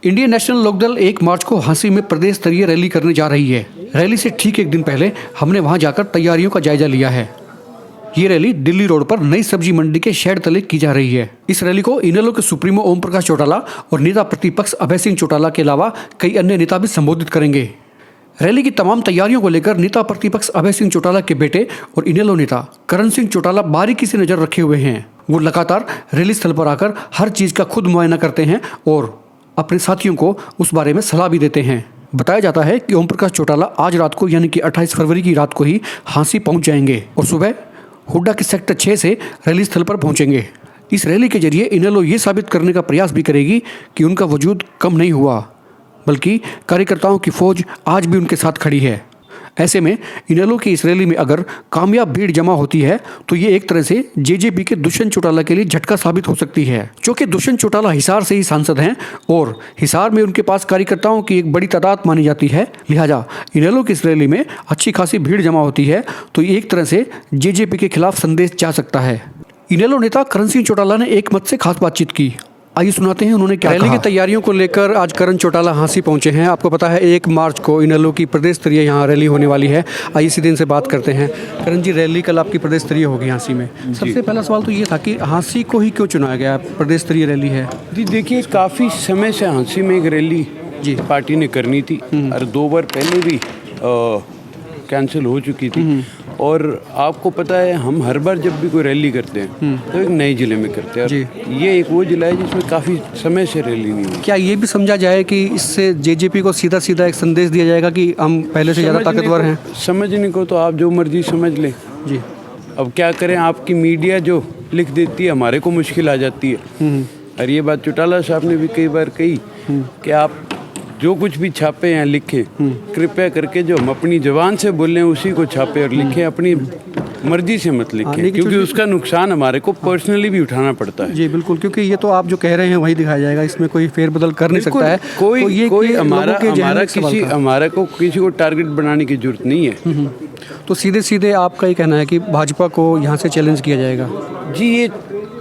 Indian national Lokdal 1 मार्च को हांसी में प्रदेश स्तरीय रैली करने जा रही है। रैली से ठीक एक दिन पहले हमने वहां जाकर तैयारियों का जायजा लिया है। ये रैली दिल्ली रोड पर नई सब्जी मंडी के शेड तले की जा रही है। इस रैली को इनेलो के सुप्रीमो ओम प्रकाश चौटाला और नेता प्रतिपक्ष अभय सिंह चौटाला के अलावा कई अन्य नेता भी संबोधित करेंगे। रैली की तमाम तैयारियों को लेकर नेता प्रतिपक्ष अभय सिंह चौटाला के बेटे और इनेलो नेता करण सिंह चौटाला बारीकी से नजर रखे हुए हैं। वो लगातार रैली स्थल पर आकर हर चीज का खुद मुआयना करते हैं और अपने साथियों को उस बारे में सलाह भी देते हैं। बताया जाता है कि ओम प्रकाश चौटाला आज रात को यानी कि 28 फरवरी की रात को ही हांसी पहुंच जाएंगे और सुबह हुड्डा के सेक्टर 6 से रैली स्थल पर पहुंचेंगे। इस रैली के जरिए इनेलो ये साबित करने का प्रयास भी करेगी कि उनका वजूद कम नहीं हुआ, बल्कि कार्यकर्ताओं की फौज आज भी उनके साथ खड़ी है। ऐसे में इनेलो की इस रैली में अगर कामयाब भीड़ जमा होती है तो ये एक तरह से जेजेपी के दुष्यंत चौटाला के लिए झटका साबित हो सकती है। क्योंकि दुष्यंत चौटाला हिसार से ही सांसद हैं और हिसार में उनके पास कार्यकर्ताओं की एक बड़ी तादाद मानी जाती है। लिहाजा इनेलो की इस रैली में अच्छी खासी भीड़ जमा होती है तो ये एक तरह से जेजेपी के खिलाफ संदेश जा सकता है। इनेलो नेता करण सिंह चौटाला ने एक मत से खास बातचीत की। आइए सुनाते हैं उन्होंने क्या रैली की तैयारियों को लेकर आज करण चौटाला हांसी पहुंचे हैं। आपको पता है 1 मार्च को इनेलो की प्रदेश स्तरीय यहाँ रैली होने वाली है। आइए सीधे इनसे बात करते हैं। करण जी, रैली कल आपकी प्रदेश स्तरीय होगी हांसी में। सबसे पहला सवाल तो ये था कि हांसी को ही क्यों चुना गया? प्रदेश स्तरीय रैली है जी। देखिए, काफ़ी समय से हांसी में एक रैली जी पार्टी ने करनी थी और 2 बार पहले भी कैंसिल हो चुकी थी। और आपको पता है हम हर बार जब भी कोई रैली करते हैं तो एक नए ज़िले में करते हैं। ये एक वो ज़िला है जिसमें काफ़ी समय से रैली नहीं हुई। क्या ये भी समझा जाए कि इससे जेजेपी को सीधा सीधा एक संदेश दिया जाएगा कि हम पहले से ज़्यादा ताकतवर हैं? समझने को तो आप जो मर्जी समझ लें जी। अब क्या करें, आपकी मीडिया जो लिख देती है हमारे को मुश्किल आ जाती है। और ये बात चौटाला साहब ने भी कई बार कही कि आप जो कुछ भी छापे या लिखें, कृपया करके जो हम अपनी ज़बान से बोलें उसी को छापे और लिखें, अपनी मर्जी से मत लिखें, क्योंकि उसका नुकसान हमारे को पर्सनली भी उठाना पड़ता है। जी बिल्कुल, क्योंकि ये तो आप जो कह रहे हैं वही दिखाया जाएगा, इसमें कोई फेरबदल कर नहीं सकता है कोई हमारा को किसी को टारगेट बनाने की जरूरत नहीं है। तो सीधे सीधे आपका ये कहना है कि भाजपा को यहाँ से चैलेंज किया जाएगा? जी, ये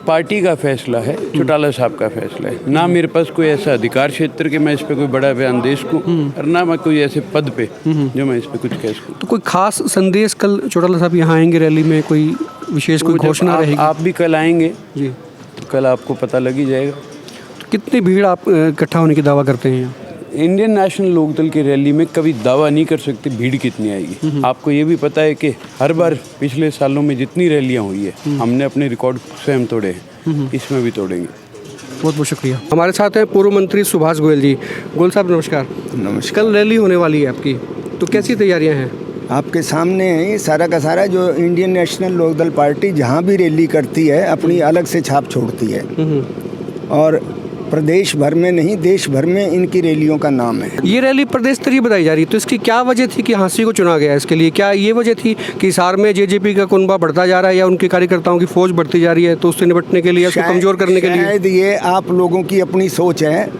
पार्टी का फैसला है, चौटाला साहब का फैसला है। ना मेरे पास कोई ऐसा अधिकार क्षेत्र कि मैं इस पे कोई बड़ा बयान दे सकूं और ना मैं कोई ऐसे पद पे जो मैं इस पे कुछ कह सकूं। तो कोई खास संदेश कल चौटाला साहब यहाँ आएंगे रैली में, कोई विशेष कोई घोषणा रहेगी? आप भी कल आएंगे जी, तो कल आपको पता लग ही जाएगा। तो कितनी भीड़ आप इकट्ठा होने की दावा करते हैं? इंडियन नेशनल लोकदल की रैली में कभी दावा नहीं कर सकते भीड़ कितनी आएगी। आपको ये भी पता है कि हर बार पिछले सालों में जितनी रैलियां हुई है हमने अपने रिकॉर्ड स्वयं तोड़े हैं, इसमें भी तोड़ेंगे। बहुत बहुत शुक्रिया। हमारे साथ हैं पूर्व मंत्री सुभाष गोयल जी। गोयल साहब नमस्कार। नमस्कार। कल रैली होने वाली है आपकी, तो कैसी तैयारियाँ हैं? आपके सामने है ये सारा का सारा। जो इंडियन नेशनल लोकदल पार्टी जहाँ भी रैली करती है अपनी अलग से छाप छोड़ती है और प्रदेश भर में नहीं देश भर में इनकी रैलियों का नाम है। ये रैली प्रदेश स्तरीय बताई जा रही है, तो इसकी क्या वजह थी कि हांसी को चुना गया? इसके लिए क्या ये वजह थी कि हिसार में जेजेपी का कुनबा बढ़ता जा रहा है या उनके कार्यकर्ताओं की फौज बढ़ती जा रही है, तो उससे निपटने के लिए, उसको कमजोर करने के लिए? शायद ये आप लोगों की अपनी सोच है।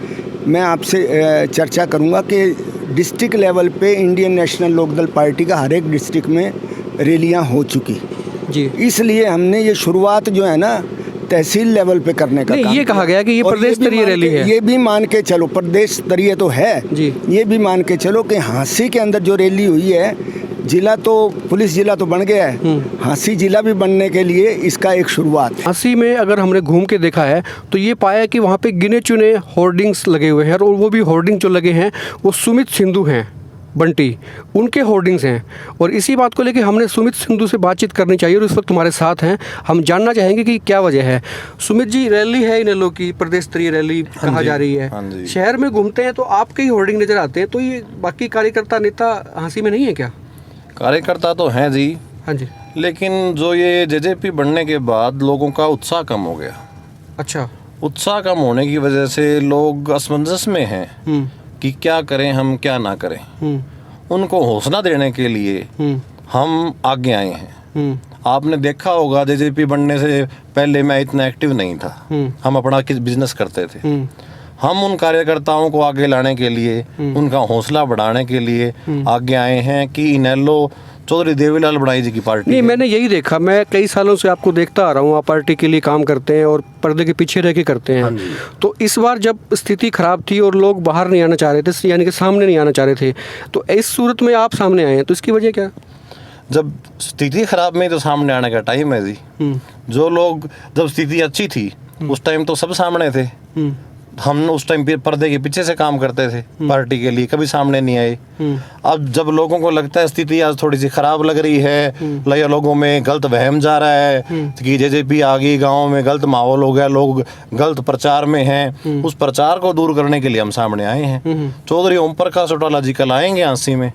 मैं आपसे चर्चा करूँगा कि डिस्ट्रिक्ट लेवल पे इंडियन नेशनल लोकदल पार्टी का हर एक डिस्ट्रिक्ट में रैलियाँ हो चुकी जी। इसलिए हमने ये शुरुआत जो है ना तहसील लेवल पे करने का काम ये कहा गया कि ये प्रदेश स्तरीय रैली है। ये भी मान के चलो प्रदेश स्तरीय तो है जी। ये भी मान के चलो कि हांसी के अंदर जो रैली हुई है, जिला तो पुलिस जिला तो बन गया है, हांसी जिला भी बनने के लिए इसका एक शुरुआत है। हांसी में अगर हमने घूम के देखा है तो ये पाया कि वहाँ पे गिने चुने होर्डिंग्स लगे हुए हैं और वो भी होर्डिंग जो लगे हैं वो सुमित सिंधु हैं, बंटी, उनके होर्डिंग्स हैं। और इसी बात को लेकर हमने सुमित सिंधु से बातचीत करनी चाहिए और इस वक्त हमारे साथ हैं। हम जानना चाहेंगे कि क्या वजह है। सुमित जी, रैली है इनेलो की, प्रदेश स्तरीय रैली कहा जा रही है, शहर में घूमते हैं तो आपके ही होर्डिंग नजर आते हैं, तो ये बाकी कार्यकर्ता नेता हांसी में नहीं है क्या? कार्यकर्ता तो हैं जी, हाँ जी, लेकिन जो ये जेजेपी बनने के बाद लोगों का उत्साह कम हो गया। अच्छा, उत्साह कम होने की वजह से लोग असमंजस में हैं कि क्या करें हम क्या ना करें। उनको हौसला देने के लिए हम आगे आए हैं। आपने देखा होगा जेजेपी बनने से पहले मैं इतना एक्टिव नहीं था, हम अपना बिजनेस करते थे। हम उन कार्यकर्ताओं को आगे लाने के लिए, उनका हौसला बढ़ाने के लिए आगे आए हैं कि इनेलो चौधरी देवीलाल बड़ाई जी की पार्टी नहीं, है। मैंने यही देखा, मैं कई सालों से आपको देखता आ रहा हूँ, आप पार्टी के लिए काम करते हैं और पर्दे के पीछे रह के करते हैं। तो इस बार जब स्थिति खराब थी और लोग बाहर नहीं आना चाह रहे थे, यानी कि सामने नहीं आना चाह रहे थे, तो इस सूरत में आप सामने आए हैं, तो इसकी वजह क्या? जब स्थिति खराब में तो सामने आने का टाइम है जी। जो लोग, जब स्थिति अच्छी थी उस टाइम तो सब सामने थे। हम उस टाइम पर्दे के पीछे से काम करते थे पार्टी के लिए, कभी सामने नहीं आए। अब जब लोगों को लगता है स्थिति आज थोड़ी सी खराब लग रही है, या लोगों में गलत वहम जा रहा है कि जेजेपी आ गई, गाँव में गलत माहौल हो गया, लोग गलत प्रचार में हैं, उस प्रचार को दूर करने के लिए हम सामने आए हैं। चौधरी ओम प्रकाश चौटाला जी कल आएंगे झांसी में,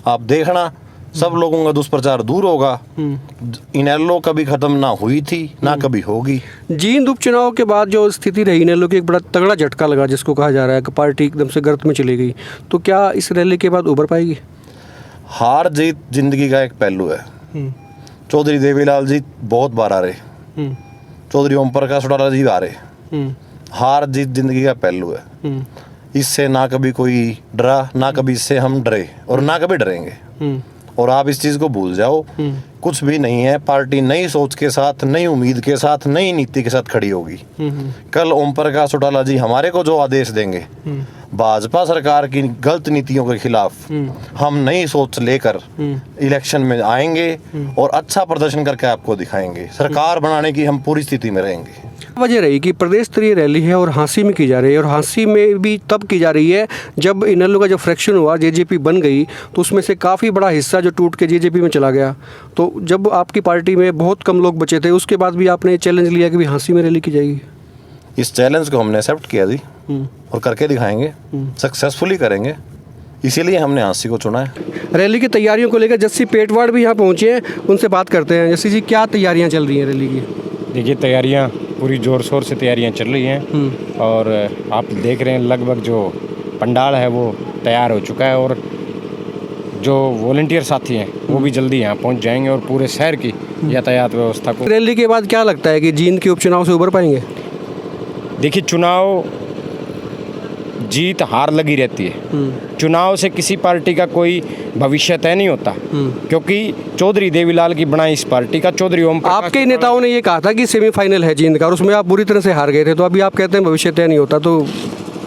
आप देखना सब लोगों का दुष्प्रचार दूर होगा। इनेलो कभी खत्म ना हुई थी ना कभी होगी। जींद उपचुनाव के बाद जो स्थिति रही, इनेलो की एक बड़ा तगड़ा झटका लगा, जिसको कहा जा रहा है कि पार्टी एकदम से गर्त में चली गई, तो क्या इस रैली के बाद उभर पाएगी? हार जीत जिंदगी का एक पहलू है। चौधरी देवीलाल जी बहुत बार हारे, चौधरी ओम प्रकाश चौटाला जी हारे। हार जीत जिंदगी का पहलू है। इससे ना कभी कोई डरा, ना कभी इससे हम डरे और ना कभी डरेंगे। और आप इस चीज़ को भूल जाओ, कुछ भी नहीं है। पार्टी नई सोच के साथ, नई उम्मीद के साथ, नई नीति के साथ खड़ी होगी। कल ओम प्रकाश चौटाला जी हमारे को जो आदेश देंगे, भाजपा सरकार की गलत नीतियों के खिलाफ हम नई सोच लेकर इलेक्शन में आएंगे और अच्छा प्रदर्शन करके आपको दिखाएंगे। सरकार बनाने की हम पूरी स्थिति में रहेंगे। वजह रही कि प्रदेश स्तरीय रैली है और हाँसी में की जा रही है, और हाँसी में भी तब की जा रही है जब इनेलो का जब फ्रैक्शन हुआ, जेजेपी बन गई, तो उसमें से काफ़ी बड़ा हिस्सा जो टूट के जेजेपी में चला गया। तो जब आपकी पार्टी में बहुत कम लोग बचे थे, उसके बाद भी आपने चैलेंज लिया कि भी हाँसी में रैली की जाएगी। इस चैलेंज को हमने एक्सेप्ट किया जी और करके दिखाएंगे, सक्सेसफुली करेंगे। इसीलिए हमने हाँसी को चुना है। रैली की तैयारियों को लेकर जस्सी पेटवाड़ भी यहाँ पहुँचे हैं, उनसे बात करते हैं। जस्सी जी, क्या तैयारियाँ चल रही हैं रैली की? देखिए, तैयारियां पूरी ज़ोर शोर से तैयारियां चल रही हैं और आप देख रहे हैं लगभग जो पंडाल है वो तैयार हो चुका है, और जो वॉलंटियर साथी हैं वो भी जल्दी यहाँ पहुँच जाएंगे और पूरे शहर की यातायात व्यवस्था को। रैली के बाद क्या लगता है कि जींद के उपचुनाव से उभर पाएंगे? देखिए, चुनाव जीत हार लगी रहती है। चुनाव से किसी पार्टी का कोई भविष्य तय नहीं होता, क्योंकि चौधरी देवीलाल की बनाई इस पार्टी का चौधरी ओम प्रकाश आपके नेताओं ने ये कहा था कि सेमीफाइनल है जींद का, और उसमें आप बुरी तरह से हार गए थे, तो अभी आप कहते हैं भविष्य तय नहीं होता, तो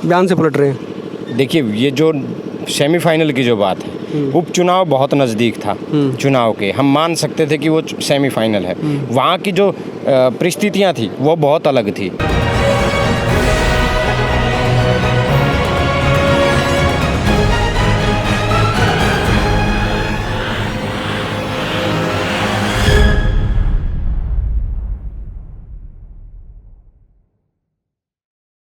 बयान से पलट रहे हैं। देखिए, ये जो सेमीफाइनल की जो बात है, उपचुनाव बहुत नज़दीक था चुनाव के, हम मान सकते थे कि वो सेमीफाइनल है। वहाँ की जो परिस्थितियाँ थी वो बहुत अलग थी।